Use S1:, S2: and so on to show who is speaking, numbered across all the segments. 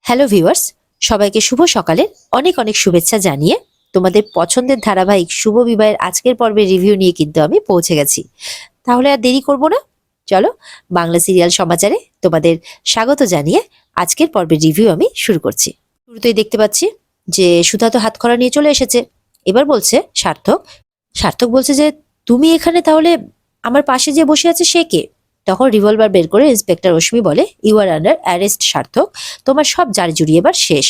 S1: Hello viewers, সবাইকে শুভ সকালের অনেক অনেক শুভেচ্ছা জানিয়ে তোমাদের পছন্দের ধারাবাহিক শুভ বিবাহের আজকের পর্বের রিভিউ নিয়ে কিন্তু আমি পৌঁছে গেছি। তাহলে আর দেরি করব না, চলো বাংলা সিরিয়াল সমাচারে তোমাদের স্বাগত জানিয়ে আজকের পর্বের রিভিউ আমি শুরু করছি। শুরুতেই দেখতে পাচ্ছি যে সুধা তো হাতকড়া নিয়ে চলে এসেছে। এবার বলছে সার্থক সার্থক বলছে যে তুমি এখানে তাহলে আমার পাশে যে বসে আছে সে কে? তখন রিভলভার বের করে ইন্সপেক্টর রশ্মি বলে, ইউ আর আন্ডার অ্যারেস্ট সার্থক, তোমার সব জারিজুরি এবার শেষ।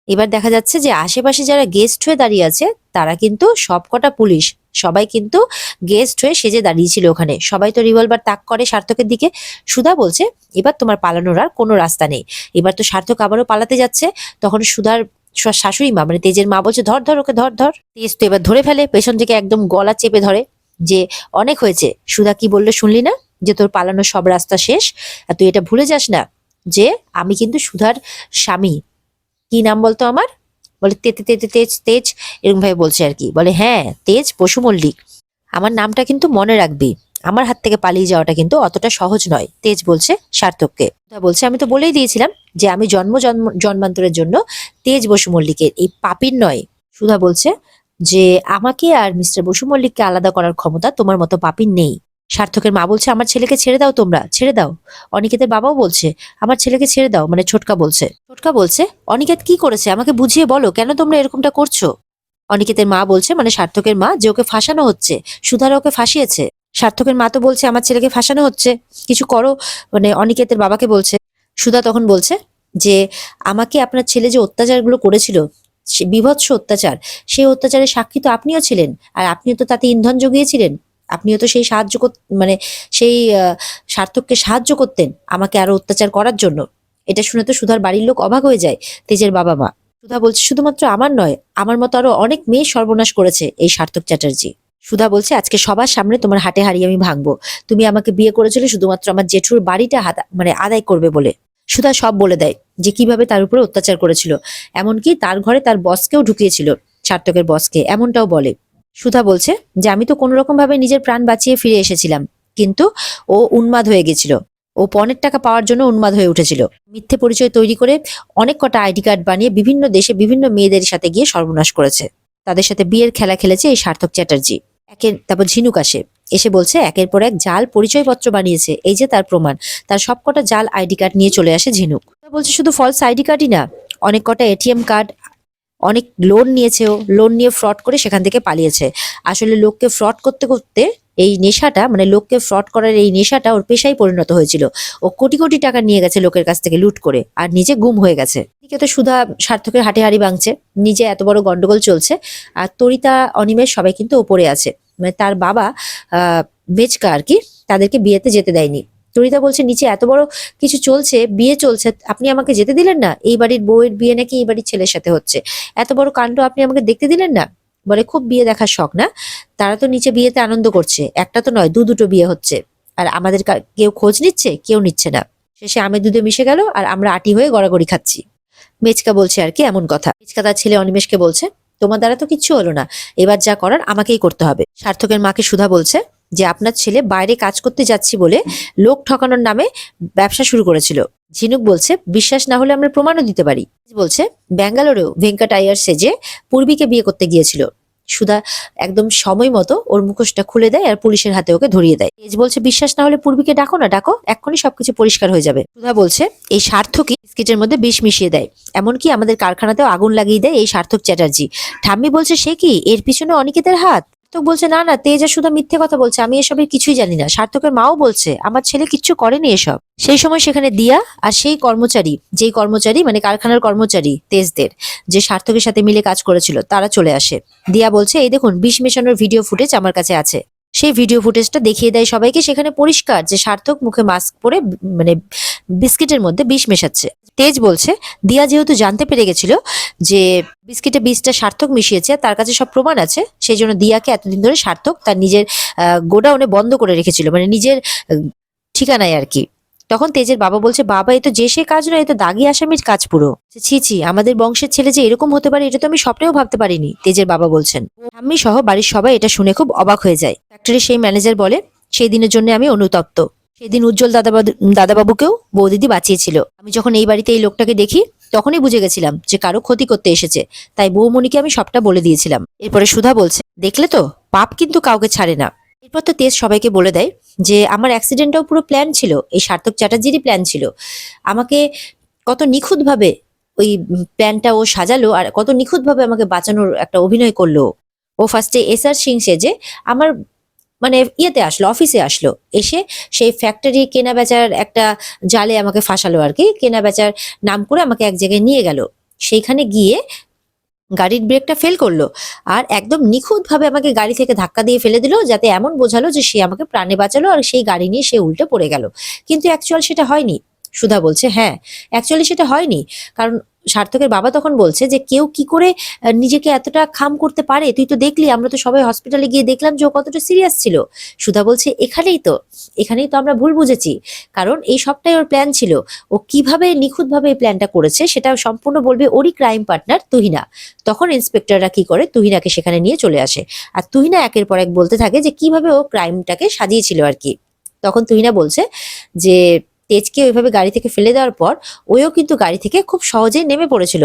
S1: এবার দেখা যাচ্ছে যে আশেপাশে যারা গেস্ট হয়ে দাঁড়িয়ে আছে তারা কিন্তু সবকটা পুলিশ, সবাই কিন্তু গেস্ট হয়ে সেজে দাঁড়িয়েছিল ওখানে। সবাই তো রিভলভার তাক করে সার্থকের দিকে। সুধা বলছে এবার তোমার পালানোর আর কোনো রাস্তা নেই। এবার তো সার্থক আবারও পালাতে যাচ্ছে। তখন সুধার শাশুড়ি মা মানে তেজের মা বলছে, ধর ধর ওকে, ধর ধর। তেজ তো এবার ধরে ফেলে, পেছন থেকে একদম গলা চেপে ধরে যে অনেক হয়েছে। সুধা কি বললো শুনলি না, যে তোর পালানোর সব রাস্তা শেষ। আর তুই এটা ভুলে যাস না যে আমি কিন্তু সুধার স্বামী। কি নাম বলতো আমার? বলে তেতে তেতে তেজ তেজ, এরকম ভাবে বলছে আর কি। বলে হ্যাঁ তেজ বসু মল্লিক, আমার নামটা কিন্তু মনে রাখবি। আমার হাত থেকে পালিয়ে যাওয়াটা কিন্তু অতটা সহজ নয়, তেজ বলছে সার্থককে। বলছে আমি তো বলেই দিয়েছিলাম যে আমি জন্মান্তরের জন্য তেজ বসু মল্লিকের, এই পাপির নয়। সুধা বলছে যে আমাকে আর মিস্টার বসু মল্লিককে আলাদা করার ক্ষমতা তোমার মতো পাপির নেই। সার্থকের মা বলছে আমার ছেলেকে ছেড়ে দাও, তোমরা ছেড়ে দাও। অনিকেতের বাবাও বলছে আমার ছেলেকে ছেড়ে দাও, মানে ছোটকা বলছে অনিকেত কি করেছে আমাকে বুঝিয়ে বলো, কেন তোমরা এরকমটা করছো? অনিকেতের মা বলছে মানে সার্থকের মা, যে ওকে ফাঁসানো হচ্ছে, সুধারা ওকে ফাঁসিয়েছে। সার্থকের মা তো বলছে আমার ছেলেকে ফাঁসানো হচ্ছে, কিছু করো, মানে অনিকেতের বাবাকে বলছে। সুধা তখন বলছে যে আমাকে আপনার ছেলে যে অত্যাচারগুলো করেছিল, সে বীভৎস অত্যাচার, সেই অত্যাচারের সাক্ষী তো আপনিও ছিলেন, আর আপনিও তো তাতে ইন্ধন জুগিয়েছিলেন। আপনিও তো সেই মানে সেই সার্থককে সাহায্য করতেন আমাকে আরো অত্যাচার করার জন্য। এটা শুনে তো সুধার বাড়ির লোক অবাক হয়ে যায়, তেজের বাবা মা। সুধা বলছে শুধুমাত্র আমার নয়, আমার মতো আরো অনেক মেয়ে সর্বনাশ করেছে এই সার্থক চ্যাটার্জি। সুধা বলছে আজকে সবার সামনে তোমার হাটে হাড়ি আমি ভাঙবো। তুমি আমাকে বিয়ে করেছিলে শুধুমাত্র আমার জেঠুর বাড়িটা মানে আদায় করবে বলে। সুধা সব বলে দেয় যে কিভাবে তার উপরে অত্যাচার করেছিল, এমনকি তার ঘরে তার বসকেও ঢুকিয়েছিল, সার্থকের বসকে, এমনটাও বলে। সুধা বলছে যে আমি তো কোনো রকম ভাবে নিজের প্রাণ বাঁচিয়ে ফিরে এসেছিলাম, কিন্তু ও উন্মাদ হয়ে গেছিল। ও পণের টাকা পাওয়ার জন্য উন্মাদ হয়ে উঠেছিল। মিথ্যে পরিচয় তৈরি করে অনেক কটা আইডি কার্ড বানিয়ে বিভিন্ন দেশে বিভিন্ন মেয়েদের সাথে গিয়ে সর্বনাশ করেছে। তাদের সাথে বিয়ের খেলা খেলেছে এই সার্থক চ্যাটার্জি। তারপর ঝিনুক এসে বলছে একের পর এক জাল পরিচয়পত্র বানিয়েছে, এই যে তার প্রমাণ। তার সবকটা জাল আইডি কার্ড নিয়ে চলে আসে ঝিনুক। বলছে শুধু ফলস আইডি কার্ডই না, অনেক কটা এটিএম কার্ড, অনেক লোন নিয়েছে, ও লোন নিয়ে ফ্রড করে সেখান থেকে পালিয়েছে। আসলে লোককে ফ্রড করতে করতে এই নেশাটা, মানে লোককে ফ্রড করার এই নেশাটা ওর পেশায় পরিণত হয়েছিল। ও কোটি কোটি টাকা নিয়ে গেছে লোকের কাছ থেকে লুট করে, আর নিজে গুম হয়ে গেছে। এদিকে তো সুধা সার্থকের হাটে হাড়ি ভাঙছে, নিজে এত বড় গন্ডগোল চলছে, আর তরিতা অনিমেষ সবাই কিন্তু ওপরে আছে। মানে তার বাবা বেচকা আর কি, তাদেরকে বিয়েতে যেতে দেয়নি। তরিতা বলছে নিচে এত বড় কিছু চলছে, বিয়ে চলছে, আপনি আমাকে যেতে দিলেন না? এই বাড়ির বউয়ের বিয়ে নাকি এই বাড়ির ছেলের সাথে হচ্ছে, এত বড় কাণ্ড আপনি আমাকে দেখতে দিলেন না? বলে খুব বিয়ে দেখার শখ না? তারা তো নিচে বিয়েতে আনন্দ করছে, একটা তো নয় দুটো বিয়ে হচ্ছে, আর আমাদের কেউ খোঁজ নিচ্ছে? কেউ নিচ্ছে না। শেষে আমের দুধে মিশে গেল, আর আমরা আটি হয়ে গড়াগড়ি খাচ্ছি। মেচকা বলছে আর কি এমন কথা। মেচকা তার ছেলে অনিমেষকে বলছে তোমার দ্বারা তো কিচ্ছু হলো না, এবার যা করার আমাকেই করতে হবে। সার্থকের মাকে সুধা বলছে যে আপনার ছেলে বাইরে কাজ করতে যাচ্ছি বলে লোক ঠকানোর নামে ব্যবসা শুরু করেছিল। ঝিনুক বলছে বিশ্বাস না হলে আমরা প্রমাণও দিতে পারি। বলছে ব্যাঙ্গালোরেও ভেঙ্কট আয়ার সেজে পূর্বীকে বিয়ে করতে গিয়েছিল। সুধা একদম সময় মতো ওর মুখোশটা খুলে দেয় আর পুলিশের হাতে ওকে ধরিয়ে দেয়। তেজ বলছে বিশ্বাস না হলে পূর্বীকে ডাকো না, ডাকো, এক্ষুনি সবকিছু পরিষ্কার হয়ে যাবে। সুধা বলছে এই সার্থকই বিস্কিটের মধ্যে বিষ মিশিয়ে দেয়, এমনকি আমাদের কারখানাতেও আগুন লাগিয়ে দেয় এই সার্থক চ্যাটার্জি। ঠাম্মি বলছে সে কি, এর পিছনে অনিকেতের হাত? সার্থক বলছে না না, তেজ আর সুধা মিথ্যে কথা বলছে, আমি এসবের কিছুই জানি না। সার্থকের মাও বলছে আমার ছেলে কিচ্ছু করেনি এসব। সেই সময় সেখানে দিয়া আর সেই কর্মচারী, যেই কর্মচারী মানে কারখানার কর্মচারী তেজদের, যে সার্থকের সাথে মিলে কাজ করেছিল, তারা চলে আসে। দিয়া বলছে এই দেখুন বিষ মেশানোর ভিডিও ফুটেজ আমার কাছে আছে। সেই ভিডিও ফুটেজটা দেখিয়ে দেয় সবাইকে, সেখানে পরিষ্কার যে সার্থক মুখে মাস্ক পরে মানে বিস্কিটের মধ্যে বিষ মেশাচ্ছে। তেজ বলছে দিয়া যেহেতু জানতে পেরে গেছিল যে বিস্কিটে বিষটা সার্থক মিশিয়েছে, তার কাছে সব প্রমাণ আছে, সেই জন্য দিয়াকে এতদিন ধরে সার্থক তার নিজের গোডাউনে বন্ধ করে রেখেছিল, মানে নিজের ঠিকানায় আর কি। তখন তেজের বাবা বলছে বাবা এ তো যে সে কাজ নয়, এ তো দাগি আসামির কাজ পুরো। ছি ছি, আমাদের বংশের ছেলে যে এরকম হতে পারে এটা তো আমি স্বপ্নেও ভাবতে পারিনি, তেজের বাবা বলছেন। ঠাম্মি সহ বাড়ির সবাই এটা শুনে খুব অবাক হয়ে যায়। ফ্যাক্টরির সেই ম্যানেজার বলে সেই দিনের জন্য আমি অনুতপ্ত। সেদিন উজ্জ্বল দাদাবাবুকেও বৌদিদি বাঁচিয়েছিল। আমি যখন এই বাড়িতে এই লোকটাকে দেখি তখনই বুঝে গেছিলাম যে কারো ক্ষতি করতে এসেছে, তাই বৌমণিকে আমি সবটা বলে দিয়েছিলাম। এরপরে সুধা বলছে, দেখলে তো, পাপ কিন্তু কাউকে ছাড়ে না। এরপর তো তেজ সবাইকে বলে দেয় যে আমার অ্যাক্সিডেন্টটাও পুরো প্ল্যান ছিল, এই সার্থক চ্যাটার্জিরই প্ল্যান ছিল। আমাকে কত নিখুঁতভাবে ওই প্ল্যানটা ও সাজালো, আর কত নিখুঁতভাবে আমাকে বাঁচানোর একটা অভিনয় করলো। ও ফার্স্টে এসআর সিং সেজে আমার মানে ইয়েতে আসলো, অফিসে আসলো, এসে সেই ফ্যাক্টরি কেনা বেচার একটা জালে আমাকে ফাঁসালো আর কি। কেনা বেচার নাম করে আমাকে এক জায়গায় নিয়ে গেল, সেইখানে গিয়ে গাড়ির ব্রেকটা ফেল করলো, আর একদম নিখুঁতভাবে আমাকে গাড়ি থেকে ধাক্কা দিয়ে ফেলে দিল, যাতে এমন বোঝালো যে সে আমাকে প্রাণে বাঁচালো, আর সেই গাড়ি নিয়ে সে উল্টে পড়ে গেল। কিন্তু অ্যাকচুয়াল সেটা হয়নি। সুধা বলছে, হ্যাঁ অ্যাকচুয়ালি সেটা হয়নি, কারণ সার্থকের বাবা তখন বলছে যে কেউ কি করে নিজেকে এতটা খাম করতে পারে, তুই তো দেখলি, আমরা তো সবাই হসপিটালে গিয়ে দেখলাম যে ও কতটা সিরিয়াস ছিল। সুধা বলছে, এখানেই তো আমরা ভুল বুঝেছি, কারণ এই সবটাই ওর প্ল্যান ছিল। ও কিভাবে নিখুঁতভাবে এই প্ল্যানটা করেছে সেটা সম্পূর্ণ বলবে ওরই ক্রাইম পার্টনার তুহিনা। তখন ইন্সপেক্টররা কি করে, তুহিনাকে সেখানে নিয়ে চলে আসে, আর তুহিনা একের পর এক বলতে থাকে যে কিভাবে ও ক্রাইমটাকে সাজিয়েছিল আর কি। তখন তুহিনা বলছে যে তেজকে ওইভাবে গাড়ি থেকে ফেলে দেওয়ার পর ওও কিন্তু গাড়ি থেকে খুব সহজেই নেমে পড়েছিল।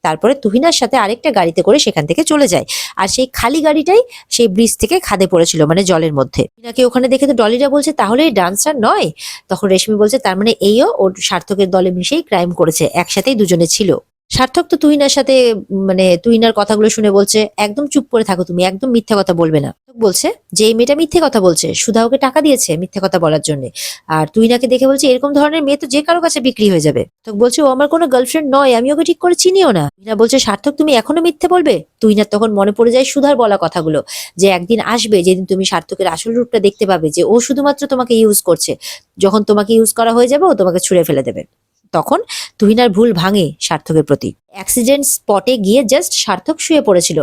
S1: তারপরে তুহিনার সাথে আরেকটা গাড়িতে করে সেখান থেকে চলে যায়, আর সেই খালি গাড়িটাই সেই ব্রিজ থেকে খাদে পড়েছিল, মানে জলের মধ্যে। তুহিনাকে ওখানে দেখে তো ডলিরা বলছে, তাহলে এই ডান্সার নয়? তখন রেশমি বলছে, তার মানে এইও ওর সার্থকের দলে মিশেই ক্রাইম করেছে, একসাথেই দুজনে ছিল। সার্থক তো তুহিনার সাথে মানে তুহিনার কথাগুলো শুনে বলছে, একদম চুপ করে থাকো তুমি, একদম মিথ্যে কথা বলবে না। বলছে যে এই মেয়েটা মিথ্যে কথা বলছে, সুধা ওকে টাকা দিয়েছে মিথ্যে কথা বলার জন্য। আর তুহিনাকে দেখে বলছে, এরকম ধরনের মেয়ে তো যে কারো কাছে বিক্রি হয়ে যাবে। তো বলছে, ও আমার কোনো গার্লফ্রেন্ড নয়, আমি ওকে ঠিক করে চিনিও না। তুহিনা বলছে, সার্থক তুমি এখনো মিথ্যে বলবে? তুহিনার তখন মনে পড়ে যায় সুধার বলা কথাগুলো, যে একদিন আসবে যেদিন তুমি সার্থকের আসল রূপটা দেখতে পাবে, যে ও শুধুমাত্র তোমাকে ইউজ করছে, যখন তোমাকে ইউজ করা হয়ে যাবে ও তোমাকে ছুঁড়ে ফেলে দেবে। তখন তুহিনার ভুল ভাঙে সার্থকের প্রতি। অ্যাক্সিডেন্ট স্পটে গিয়ে জাস্ট সার্থক শুয়ে পড়েছিল,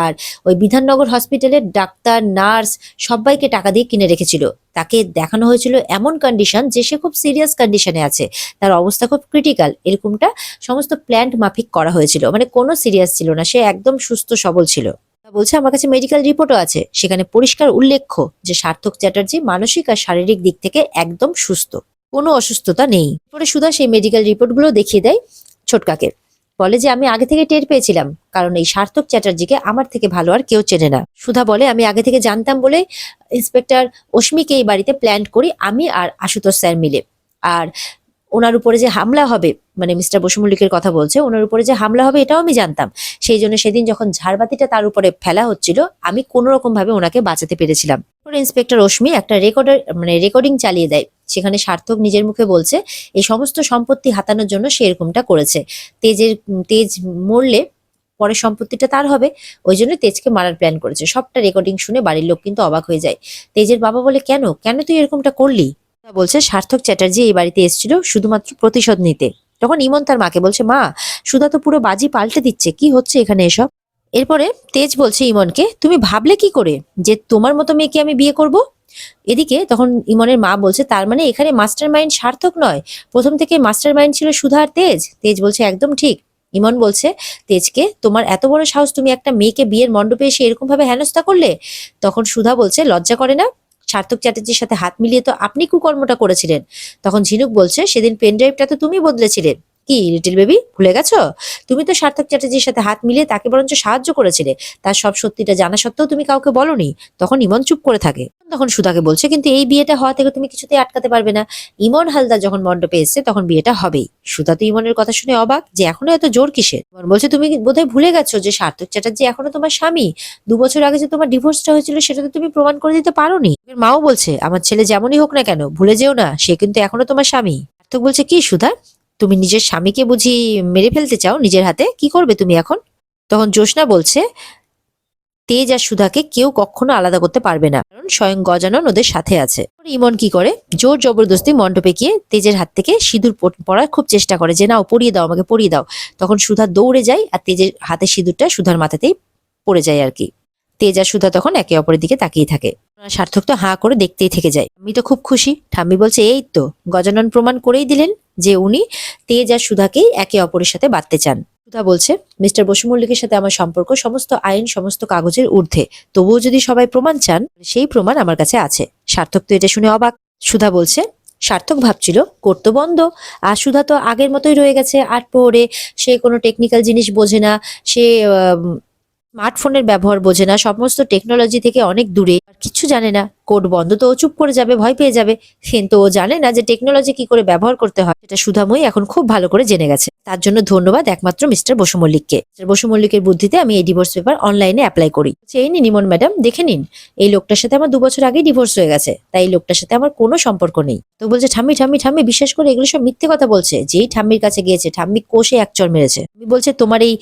S1: আর ওই বিধাননগর হসপিটালের ডাক্তার নার্স সবাইকে টাকা দিয়ে কিনে রেখেছিল। তাকে দেখানো হয়েছিল এমন কন্ডিশন যে সে খুব সিরিয়াস কন্ডিশনে আছে, তার অবস্থা খুব ক্রিটিক্যাল, এরকমটা সমস্ত প্ল্যান্ট মাফিক করা হয়েছিল, মানে কোনো সিরিয়াস ছিল না, সে একদম সুস্থ সবল ছিল। বলছে, আমার কাছে মেডিকেল রিপোর্টও আছে, সেখানে পরিষ্কার উল্লেখ্য যে সার্থক চ্যাটার্জি মানসিক আর শারীরিক দিক থেকে একদম সুস্থ, কোনো অসুস্থতা নেই। পরে সুধা সেই মেডিকেল রিপোর্টগুলো দেখিয়ে দেয় ছোটকাকে, বলে যে আমি আগে থেকে টের পেয়েছিলাম, কারণ এই সার্থক চ্যাটার্জিকে আমার থেকে ভালো আর কেউ চেনে না। সুধা বলে, আমি আগে থেকে জানতাম বলে ইন্সপেক্টর অশ্মিকে এই বাড়িতে প্ল্যান করি আমি আর আশুতোষ স্যার মিলে। আর ওনার উপরে যে হামলা হবে, মানে মিস্টার বসু মল্লিকের কথা বলছে, ওনার উপরে যে হামলা হবে এটাও আমি জানতাম। সেই জন্য সেদিন যখন ঝাড়বাতিটা তার উপরে ফেলা হচ্ছিল, আমি কোনো রকম ভাবে ওনাকে বাঁচাতে পেরেছিলাম। পরে ইন্সপেক্টর অশ্মি একটা রেকর্ডিং চালিয়ে দেয়, সেখানে সার্থক নিজের মুখে বলছে এই সমস্ত সম্পত্তি হাতানোর জন্য সে এরকমটা করেছে। তেজ মরলে পরে সম্পত্তিটা তার হবে, ওই জন্য তেজকে মারার প্ল্যান করেছে। সবটা রেকর্ডিং শুনে বাড়ির লোক কিন্তু অবাক হয়ে যায়। তেজের বাবা বলে, কেন কেন তুই এরকমটা করলি? বলছে, সার্থক চ্যাটার্জি এই বাড়িতে এসেছিল শুধুমাত্র প্রতিশোধ নিতে। তখন ইমন তার মাকে বলছে, মা সুধা তো পুরো বাজি পাল্টে দিচ্ছে, কি হচ্ছে এখানে এসব? এরপরে তেজ বলছে ইমনকে, তুমি ভাবলে কি করে যে তোমার মতো মেয়েকে আমি বিয়ে করব? এদিকে তখন ইমনের মা বলছে, তার মানে এখানে মাস্টার মাইন্ড সার্থক নয়, প্রথম থেকে মাস্টার মাইন্ড ছিল সুধা আর তেজ? তেজ বলছে, একদম ঠিক। ইমন বলছে তেজকে, তোমার এত বড় সাহস, তুমি একটা মেয়েকে বিয়ের মণ্ডপে এসে এরকম ভাবে হেনস্থা করলে? তখন সুধা বলছে, লজ্জা করে না? সার্থক চ্যাটার্জির সাথে হাত মিলিয়ে তো আপনি কুকর্মটা করেছিলেন। তখন ঝিনুক বলছে, সেদিন পেন ড্রাইভটা তো তুমি বদলেছিলে। কি লিটল বেবি, ভুলে গেছো? তুমি তো সার্থক চ্যাটার্জির সাথে হাত মিলিয়ে তাকে বরঞ্চ সাহায্য করেছিলে, তার সব সত্যিটা জানা সত্ত্বেও তুমি কাউকে বলনি। তখন ইমন চুপ করে থাকে। তখন সুধাকে বলছে, কিন্তু এই বিয়েটা হওয়া থেকে তুমি কিছুতেই আটকাতে পারবে না। ইমন হালদার যখন মণ্ডপে এসছে তখন বিয়েটা হবেই। সুধা তো ইমনের কথা শুনে অবাক, যে এখনো এত জোর কিসের? ইমন বলছে, তুমি বোধহয় ভুলে গেছো যে সার্থক চ্যাটার্জি এখনো তোমার স্বামী। 2 বছর আগে যে তোমার ডিভোর্সটা হয়েছিল সেটা তো তুমি প্রমাণ করে দিতে পারোনি। মাও বলছে, আমার ছেলে যেমনই হোক না কেন, ভুলে যেও না সে কিন্তু এখনো তোমার স্বামী। সার্থক বলছে, কি সুধা, তুমি নিজের স্বামীকে বুঝি মেরে ফেলতে চাও নিজের হাতে? কি করবে তুমি এখন? তখন জ্যোৎস্না বলছে, তেজ আর সুধাকে কেউ কখনো আলাদা করতে পারবে না, কারণ স্বয়ং গজানন ওদের সাথে আছে। ইমন কি করে, জোর জবরদস্তি মণ্ডপে গিয়ে তেজের হাত থেকে সিঁদুর পরার খুব চেষ্টা করে, যে নাও পরিয়ে দাও, আমাকে পরিয়ে দাও। তখন সুধা দৌড়ে যায়, আর তেজের হাতে সিঁদুরটা সুধার মাথাতেই পড়ে যায় আর কি। তেজ আর সুধা তখন একে অপরের দিকে তাকিয়ে থাকে। সার্থক তো হাঁ করে দেখতেই থেকে যায়। আমি তো খুব খুশি। ঠাম্মি বলছে, এই তো গজানন প্রমাণ করেই দিলেন যে উনি তেজ আর সুধাকেই একে অপরের সাথে বাঁধতে চান। সুধা বলছে, মিস্টার বসু মল্লিকের সাথে আমার সম্পর্ক সমস্ত আইন সমস্ত কাগজের ঊর্ধ্বে, তবুও যদি সবাই প্রমাণ চান, সেই প্রমাণ আমার কাছে আছে। সার্থক তো এটা শুনে অবাক। সুধা বলছে, সার্থক ভাবছিল কোর্ট তো বন্ধ, আর সুধা তো আগের মতোই রয়ে গেছে আট প্রহরে। সে কোনো টেকনিক্যাল জিনিস বোঝে না, সে স্মার্টফোনের ব্যবহার বোঝে না, সমস্ত টেকনোলজি থেকে অনেক দূরে, আর কিচ্ছু জানে না। কোর্ট বন্ধ তো ও চুপ করে যাবে, ভয় পেয়ে যাবে, কিন্তু ও জানে না যে টেকনোলজি কি করে ব্যবহার করতে হয়। সেটা সুধাময়ী এখন খুব ভালো করে জেনে গেছে। তার জন্য ধন্যবাদ একমাত্র মিস্টার বসু মল্লিককে। মিস্টার বসু মল্লিকের বুদ্ধিতে আমি এই ডিভোর্স পেপার অনলাইনে অ্যাপ্লাই করি। এই নিন ইমন ম্যাডাম, দেখে নিন, এই লোকটার সাথে আমার 2 বছর আগেই ডিভোর্স হয়ে গেছে, তাই এই লোকটার সাথে আমার কোনো সম্পর্ক নেই। তো বলছে ঠাম্মি ঠাম্মি ঠাম্মি বিশ্বাস করে এগুলো সব মিথ্যে কথা বলছে। যেই ঠাম্মির কাছে গিয়েছে ঠাম্মি কোষে এক চড় মেরেছে। আমি বলছে তোমার এই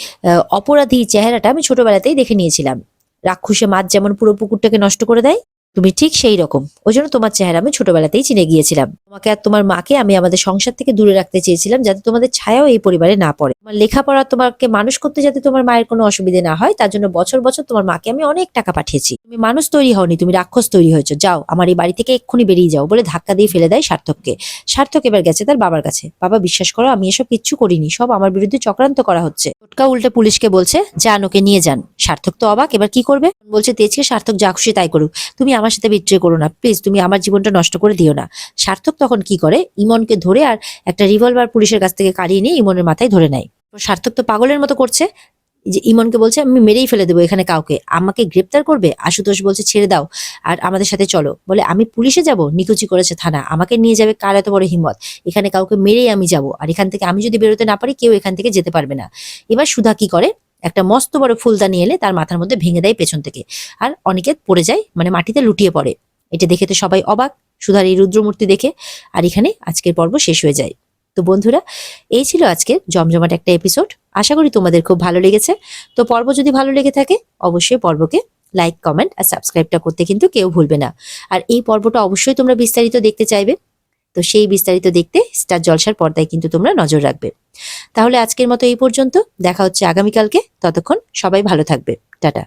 S1: অপরাধী চেহারাটা আমি ছোটবেলাতেই দেখে নিয়েছিলাম। রাক্ষুসে মাছ যেমন পুরো পুকুরটাকে নষ্ট করে দেয়, তুমি ঠিক সেই রকম। ওই জন্য তোমার চেহারা আমি ছোটবেলাতেই চিনে গিয়েছিলাম। তোমাকে আর তোমার মাকে আমি আমাদের সংসার থেকে দূরে রাখতে চেয়েছিলাম, যাতে তোমাদের ছায়াও এই পরিবারে না পড়ে। তোমার লেখাপড়া, তোমাকে মানুষ করতে যাতে তোমার মায়ের কোনো অসুবিধে না হয়, তার জন্য বছর বছর তোমার মাকে আমি অনেক টাকা পাঠিয়েছি। তুমি মানুষ তৈরি হওনি, তুমি রাক্ষস তৈরি হয়েছো। যাও আমার এই বাড়ি থেকে এক্ষুনি বেরিয়ে যাও বলে ধাক্কা দিয়ে ফেলে দেয় সার্থককে। সার্থক এবার গেছে তার বাবার কাছে। বাবা বিশ্বাস করো, আমি এসব কিচ্ছু করিনি, সব আমার বিরুদ্ধে চক্রান্ত করা হচ্ছে। টোটকা উল্টে পুলিশকে বলছে যান ওকে নিয়ে যান। সার্থক তো অবাক, এবার কি করবে? বলছে তেজকে সার্থক যা খুশি তাই করুক, তুমি আমার সাথে বিট্রে করো না প্লিজ, তুমি আমার জীবনটা নষ্ট করে দিও না। সার্থক তখন কি করে, ইমনকে ধরে আর একটা রিভলভার পুলিশের কাছ থেকে কাড়িয়ে নিয়ে ইমনের মাথায় ধরে নেয়। সার্থক তো পাগলের মতো করছে, যে ইমনকে বলছে আমি মেরেই ফেলে দেবো এখানে কাউকে, আমাকে গ্রেপ্তার করবে। আশুতোষ বলছে ছেড়ে দাও আর আমাদের সাথে চলো। বলে আমি পুলিশে যাব? নিকুচি করেছে থানা, আমাকে নিয়ে যাবে কার এত বড় হিম্মত? এখানে কাউকে মেরেই আমি যাব, আর এখান থেকে আমি যদি বেরোতে না পারি কেউ এখান থেকে যেতে পারবে না। এবার সুধা কি করে, একটা মস্ত বড় ফুলদানি এলে তার মাথার মধ্যে ভেঙে দেয় পেছন থেকে, আর অনিকেত পড়ে যায়, মানে মাটিতে লুটিয়ে পড়ে। এটা দেখে তো সবাই অবাক, সুধার এই রুদ্রমূর্তি দেখে। আর এখানে আজকের পর্ব শেষ হয়ে যায়। তো বন্ধুরা, এই ছিল আজকের জমজমাট একটা এপিসোড। আশা করি তোমাদের খুব ভালো লেগেছে। তো পর্ব যদি ভালো লেগে থাকে অবশ্যই পর্বকে লাইক, কমেন্ট আর সাবস্ক্রাইবটা করতে কিন্তু কেউ ভুলবে না। আর এই পর্বটা অবশ্যই তোমরা বিস্তারিত দেখতে চাইবে, তো সেই বিস্তারিত দেখতে স্টার জলসার পর্দায় কিন্তু তোমরা নজর রাখবে। তাহলে আজকের মতো এই পর্যন্ত, দেখা হচ্ছে আগামীকালকে। ততক্ষণ সবাই ভালো থাকবে, টাটা।